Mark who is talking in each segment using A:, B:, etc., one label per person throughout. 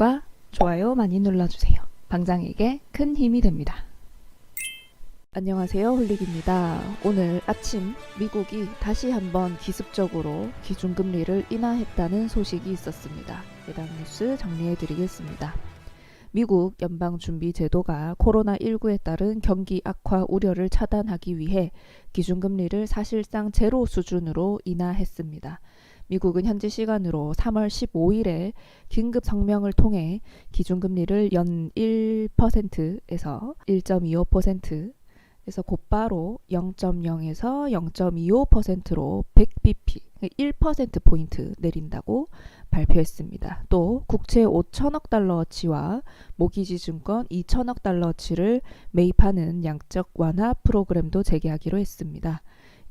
A: 구독과 좋아요 많이 눌러주세요. 방장에게 큰 힘이 됩니다. 안녕하세요, 홀릭입니다. 오늘 아침 미국이 다시 한번 기습적으로 기준금리를 인하했다는 소식이 있었습니다. 해당 뉴스 정리해드리겠습니다. 미국 연방준비제도가 코로나19에 따른 경기 악화 우려를 차단하기 위해 기준금리를 사실상 제로 수준으로 인하했습니다. 미국은 현지 시간으로 3월 15일에 긴급 성명을 통해 기준금리를 연 1%에서 1.25%에서 곧바로 0.0에서 0.25%로 100bp, 1%포인트 내린다고 발표했습니다. 또 국채 5천억 달러어치와 모기지 증권 2천억 달러어치를 매입하는 양적 완화 프로그램도 재개하기로 했습니다.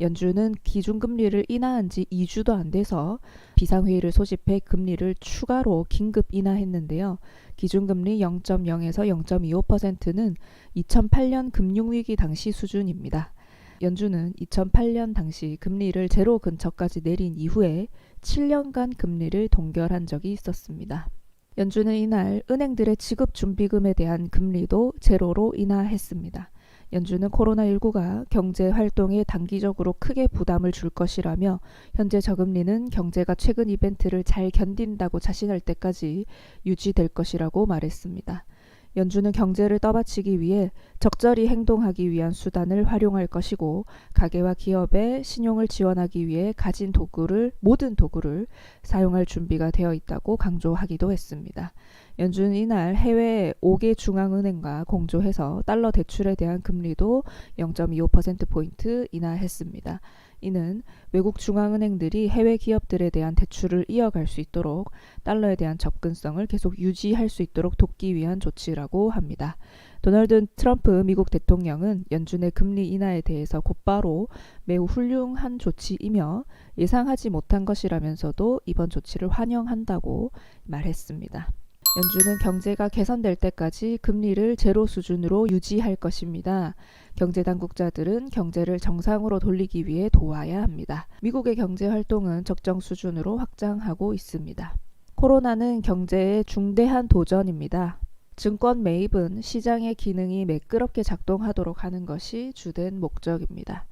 A: 연준은 기준금리를 인하한 지 2주도 안 돼서 비상회의를 소집해 금리를 추가로 긴급 인하했는데요. 기준금리 0.0에서 0.25%는 2008년 금융위기 당시 수준입니다. 연준은 2008년 당시 금리를 제로 근처까지 내린 이후에 7년간 금리를 동결한 적이 있었습니다. 연준은 이날 은행들의 지급준비금에 대한 금리도 제로로 인하했습니다. 연준은 코로나19가 경제 활동에 단기적으로 크게 부담을 줄 것이라며 현재 저금리는 경제가 최근 이벤트를 잘 견딘다고 자신할 때까지 유지될 것이라고 말했습니다. 연준은 경제를 떠받치기 위해 적절히 행동하기 위한 수단을 활용할 것이고 가계와 기업의 신용을 지원하기 위해 가진 모든 도구를 사용할 준비가 되어 있다고 강조하기도 했습니다. 연준은 이날 해외 5개 중앙은행과 공조해서 달러 대출에 대한 금리도 0.25%포인트 인하했습니다. 이는 외국 중앙은행들이 해외 기업들에 대한 대출을 이어갈 수 있도록 달러에 대한 접근성을 계속 유지할 수 있도록 돕기 위한 조치라고 합니다. 도널드 트럼프 미국 대통령은 연준의 금리 인하에 대해서 곧바로 매우 훌륭한 조치이며 예상하지 못한 것이라면서도 이번 조치를 환영한다고 말했습니다. 연준은 경제가 개선될 때까지 금리를 제로 수준으로 유지할 것입니다. 경제당국자들은 경제를 정상으로 돌리기 위해 도와야 합니다. 미국의 경제 활동은 적정 수준으로 확장하고 있습니다. 코로나는 경제의 중대한 도전입니다. 증권 매입은 시장의 기능이 매끄럽게 작동하도록 하는 것이 주된 목적입니다.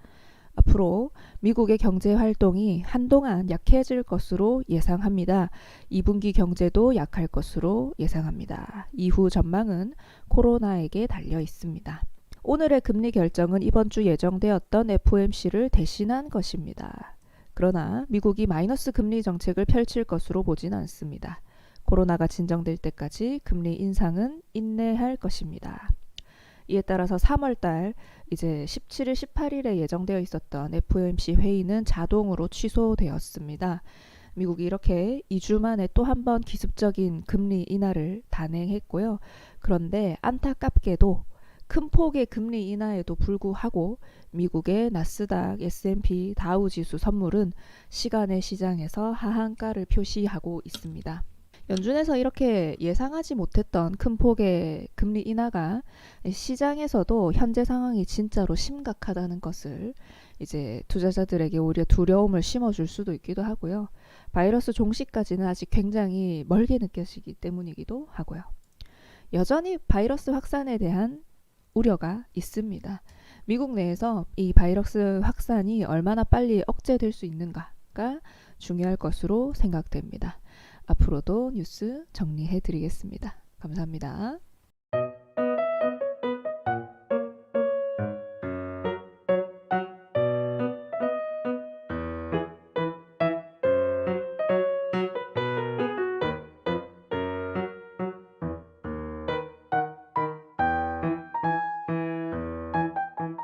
A: 앞으로 미국의 경제 활동이 한동안 약해질 것으로 예상합니다. 2분기 경제도 약할 것으로 예상합니다. 이후 전망은 코로나에게 달려 있습니다. 오늘의 금리 결정은 이번 주 예정되었던 FOMC를 대신한 것입니다. 그러나 미국이 마이너스 금리 정책을 펼칠 것으로 보진 않습니다. 코로나가 진정될 때까지 금리 인상은 인내할 것입니다. 이에 따라서 3월달 이제 17일, 18일에 예정되어 있었던 FOMC 회의는 자동으로 취소되었습니다. 미국이 이렇게 2주 만에 또 한 번 기습적인 금리 인하를 단행했고요. 그런데 안타깝게도 큰 폭의 금리 인하에도 불구하고 미국의 나스닥, S&P, 다우지수 선물은 시간의 시장에서 하한가를 표시하고 있습니다. 연준에서 이렇게 예상하지 못했던 큰 폭의 금리 인하가 시장에서도 현재 상황이 진짜로 심각하다는 것을 이제 투자자들에게 오히려 두려움을 심어줄 수도 있기도 하고요. 바이러스 종식까지는 아직 굉장히 멀게 느껴지기 때문이기도 하고요. 여전히 바이러스 확산에 대한 우려가 있습니다. 미국 내에서 이 바이러스 확산이 얼마나 빨리 억제될 수 있는가가 중요할 것으로 생각됩니다. 앞으로도 뉴스 정리해 드리겠습니다. 감사합니다.